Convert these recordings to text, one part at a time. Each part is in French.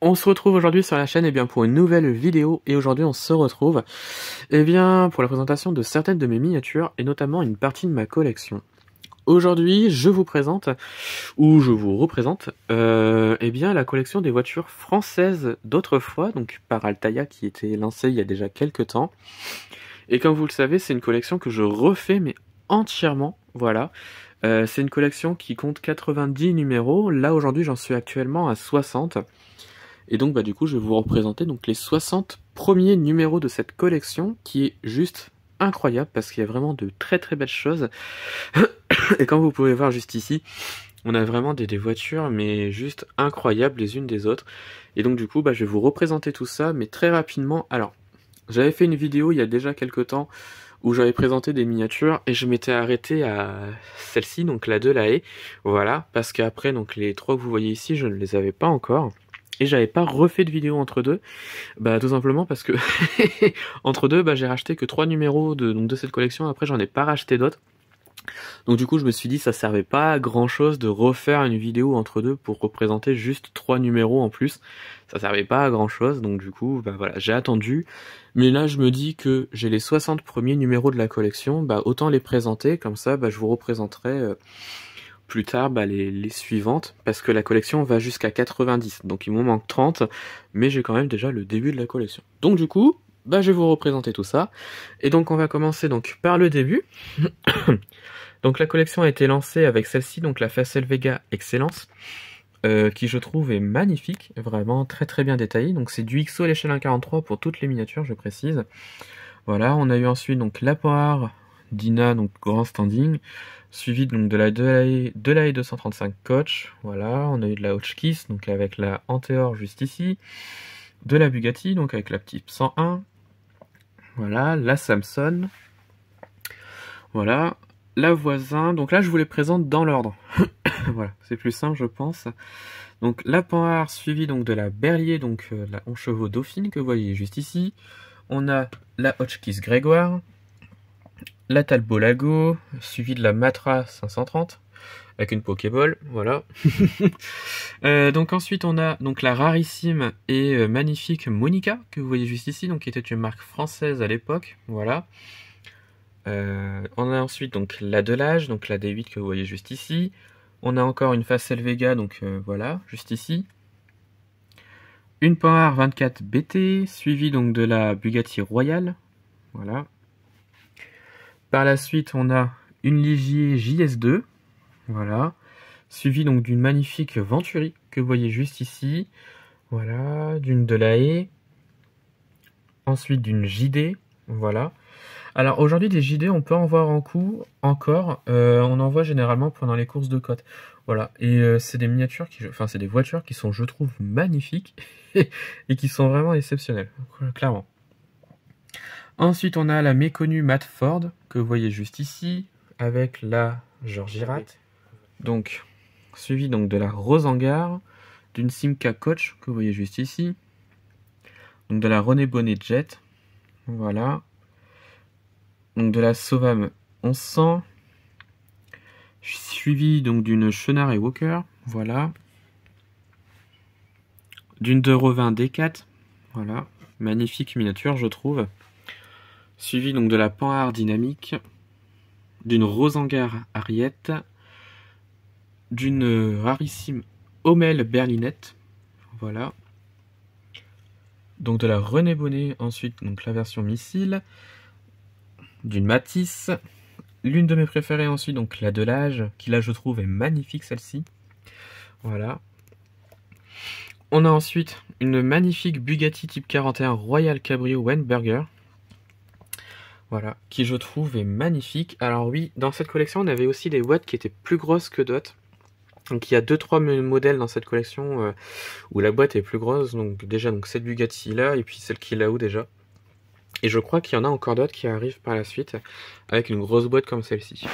On se retrouve aujourd'hui sur la chaîne pour une nouvelle vidéo et aujourd'hui on se retrouve pour la présentation de certaines de mes miniatures et notamment une partie de ma collection. Aujourd'hui je vous présente, ou je vous représente, la collection des voitures françaises d'autrefois, donc par Altaïa qui était lancée il y a déjà quelques temps. Et comme vous le savez, c'est une collection que je refais mais entièrement, voilà. C'est une collection qui compte 90 numéros, là aujourd'hui j'en suis actuellement à 60. Et donc du coup je vais vous représenter donc les 60 premiers numéros de cette collection qui est juste incroyable parce qu'il y a vraiment de très très belles choses. Et comme vous pouvez voir juste ici, on a vraiment des voitures mais juste incroyables les unes des autres. Et donc du coup je vais vous représenter tout ça mais très rapidement. Alors j'avais fait une vidéo il y a déjà quelques temps où j'avais présenté des miniatures et je m'étais arrêté à celle-ci, donc la de la haie, voilà, parce qu'après donc les trois que vous voyez ici je ne les avais pas encore. Et j'avais pas refait de vidéo entre deux, tout simplement parce que entre deux, j'ai racheté que 3 numéros de cette collection, après j'en ai pas racheté d'autres. Donc du coup je me suis dit ça servait pas à grand chose de refaire une vidéo entre deux pour représenter juste 3 numéros en plus. Ça servait pas à grand chose, donc du coup voilà, j'ai attendu. Mais là je me dis que j'ai les 60 premiers numéros de la collection, autant les présenter, comme ça je vous représenterai plus tard les suivantes, parce que la collection va jusqu'à 90, donc il m'en manque 30, mais j'ai quand même déjà le début de la collection. Donc du coup, je vais vous représenter tout ça, et donc on va commencer donc par le début. Donc la collection a été lancée avec celle-ci, donc la Facel Vega Excellence, qui je trouve est magnifique, vraiment très très bien détaillée. Donc c'est du XO à l'échelle 1.43 pour toutes les miniatures, je précise. Voilà, on a eu ensuite donc la Poire Dina, donc grand standing, suivi donc de la E235 Coach. Voilà, on a eu de la Hotchkiss, donc avec la Anteor juste ici, de la Bugatti, donc avec la petite 101. Voilà, la Samson. Voilà, la Voisin. Donc là, je vous les présente dans l'ordre. Voilà, c'est plus simple, je pense. Donc la Panhard suivi donc de la Berlier, donc la 11 chevaux Dauphine que vous voyez juste ici. On a la Hotchkiss Grégoire, la Talbot Lago, suivi de la Matra 530 avec une Pokéball, voilà. Donc ensuite on a donc la rarissime et magnifique Monica que vous voyez juste ici, donc qui était une marque française à l'époque, voilà. On a ensuite donc la Delage, donc la D8 que vous voyez juste ici. On a encore une Facel Vega, donc voilà, juste ici. Une Panhard 24 BT, suivie donc de la Bugatti Royale, voilà. Par la suite, on a une Ligier JS2, voilà, suivie donc d'une magnifique Venturi que vous voyez juste ici, voilà, d'une Delahaye, ensuite d'une JD, voilà. Alors aujourd'hui des JD on peut en voir en coup encore, on en voit généralement pendant les courses de côte, voilà, et c'est des miniatures c'est des voitures qui sont je trouve magnifiques et qui sont vraiment exceptionnelles, clairement. Ensuite, on a la méconnue Matt Ford, que vous voyez juste ici, avec la Georgie Rat. Donc, suivi donc de la Rose Hangar, d'une Simca Coach, que vous voyez juste ici. Donc de la René Bonnet Jet, voilà. Donc de la Sauvam 1100. Suivi donc d'une Chenard et Walker, voilà. D'une De Revin D4, voilà. Magnifique miniature, je trouve. Suivi donc de la Panhard Dynamique, d'une Rosengar Ariette, d'une rarissime Hommel Berlinette, voilà. Donc de la René Bonnet, ensuite donc la version missile, d'une Matisse, l'une de mes préférées ensuite, donc la Delage, qui là je trouve est magnifique celle-ci, voilà. On a ensuite une magnifique Bugatti Type 41 Royal Cabrio Weinberger, voilà, qui je trouve est magnifique. Alors oui, dans cette collection, on avait aussi des boîtes qui étaient plus grosses que d'autres. Donc il y a 2-3 modèles dans cette collection où la boîte est plus grosse. Donc déjà donc cette Bugatti là et puis celle qui est là-haut déjà. Et je crois qu'il y en a encore d'autres qui arrivent par la suite avec une grosse boîte comme celle-ci.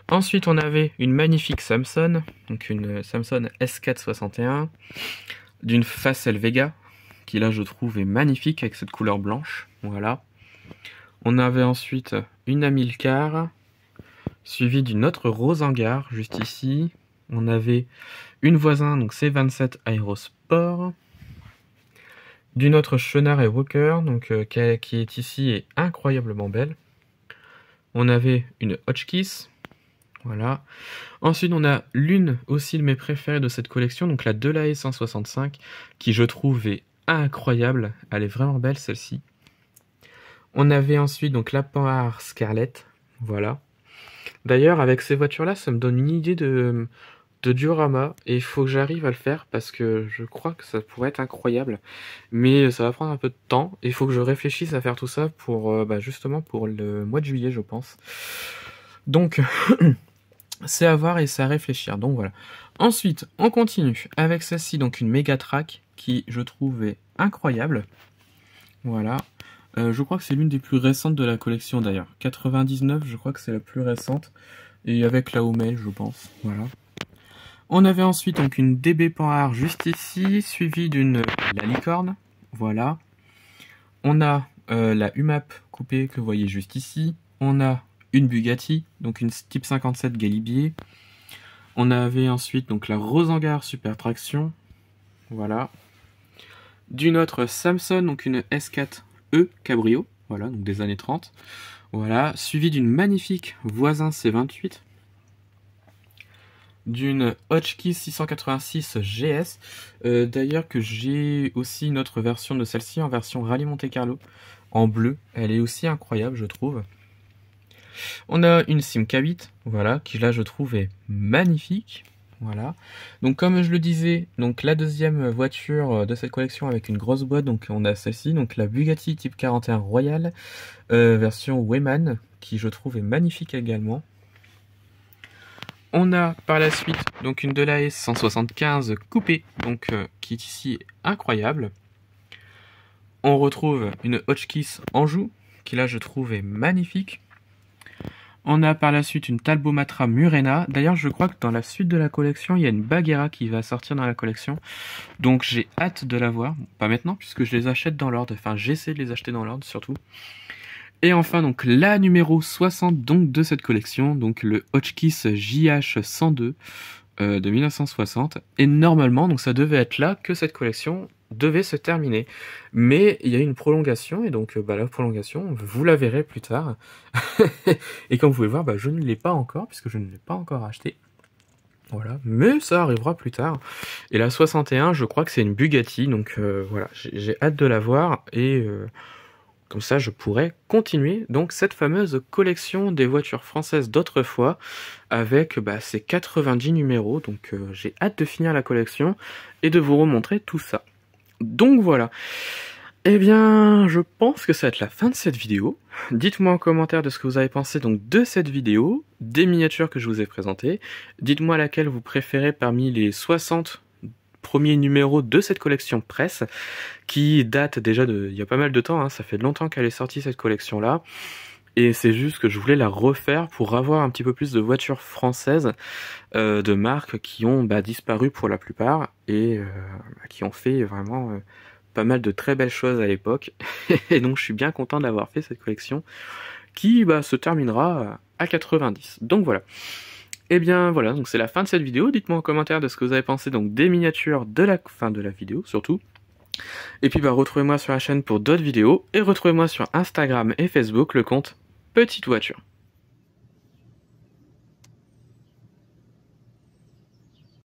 Ensuite on avait une magnifique Samson, donc une Samson S461 d'une Facel Vega qui là je trouve est magnifique avec cette couleur blanche, voilà. On avait ensuite une Amilcar, suivie d'une autre Rose Hangar, juste ici. on avait une Voisin, donc C27 Aérosport, d'une autre Chenard et Walker, donc qui est ici et incroyablement belle. On avait une Hotchkiss, voilà. Ensuite, on a l'une aussi de mes préférées de cette collection, donc la Delahaye 165, qui je trouve est incroyable. Elle est vraiment belle celle-ci. On avait ensuite donc la Panhard Scarlett, voilà. D'ailleurs, avec ces voitures-là, ça me donne une idée de diorama, et il faut que j'arrive à le faire parce que je crois que ça pourrait être incroyable. Mais ça va prendre un peu de temps, et il faut que je réfléchisse à faire tout ça pour justement pour le mois de juillet, je pense. Donc, c'est à voir et c'est à réfléchir, donc voilà. Ensuite, on continue avec celle-ci, donc une Megatrack, qui je trouvais incroyable. Voilà. Je crois que c'est l'une des plus récentes de la collection d'ailleurs. 99, je crois que c'est la plus récente. Et avec la Hummel, je pense. Voilà. On avait ensuite donc une DB Panhard juste ici, suivie d'une la Licorne. Voilà. On a la UMAP coupée que vous voyez juste ici. On a une Bugatti, donc une Type 57 Galibier. On avait ensuite donc la Rosengar Super Traction. Voilà. D'une autre Samson, donc une S4E Cabrio. Voilà, donc des années 30. Voilà. Suivi d'une magnifique Voisin C28. D'une Hotchkiss 686 GS. D'ailleurs que j'ai aussi une autre version de celle-ci en version Rallye Monte Carlo en bleu. Elle est aussi incroyable, je trouve. On a une Simca 8, voilà, qui là je trouve est magnifique. Voilà. Donc comme je le disais, donc la deuxième voiture de cette collection avec une grosse boîte, donc on a celle-ci, donc la Bugatti Type 41 Royal, version Wayman, qui je trouve est magnifique également. On a par la suite donc une Delahaye 175 coupée, donc qui est ici incroyable. On retrouve une Hotchkiss Anjou, qui là je trouve est magnifique. On a par la suite une Talbot Matra Murena. D'ailleurs, je crois que dans la suite de la collection, il y a une Bagheera qui va sortir dans la collection. Donc j'ai hâte de la voir. Bon, pas maintenant, puisque je les achète dans l'ordre. Enfin, j'essaie de les acheter dans l'ordre, surtout. Et enfin, donc la numéro 60 donc, de cette collection. Donc le Hotchkiss JH102 de 1960. Et normalement, donc ça devait être là que cette collection devait se terminer. Mais il y a eu une prolongation, et donc la prolongation, vous la verrez plus tard. Et comme vous pouvez voir, je ne l'ai pas encore, puisque je ne l'ai pas encore acheté. Voilà, mais ça arrivera plus tard. Et la 61, je crois que c'est une Bugatti, donc voilà, j'ai hâte de la voir, et comme ça je pourrais continuer donc cette fameuse collection des voitures françaises d'autrefois, avec ces 90 numéros, donc j'ai hâte de finir la collection, et de vous remontrer tout ça. Donc voilà. Eh bien, je pense que ça va être la fin de cette vidéo. Dites-moi en commentaire de ce que vous avez pensé donc de cette vidéo, des miniatures que je vous ai présentées. Dites-moi laquelle vous préférez parmi les 60 premiers numéros de cette collection presse, qui date déjà il y a pas mal de temps, hein, ça fait longtemps qu'elle est sortie cette collection-là. Et c'est juste que je voulais la refaire pour avoir un petit peu plus de voitures françaises de marques qui ont disparu pour la plupart, et qui ont fait vraiment pas mal de très belles choses à l'époque. Et donc je suis bien content d'avoir fait cette collection qui se terminera à 90. Donc voilà. Et bien voilà, donc c'est la fin de cette vidéo. Dites-moi en commentaire de ce que vous avez pensé donc des miniatures de la fin de la vidéo surtout. Et puis retrouvez-moi sur la chaîne pour d'autres vidéos, et retrouvez-moi sur Instagram et Facebook le compte Petite Voiture.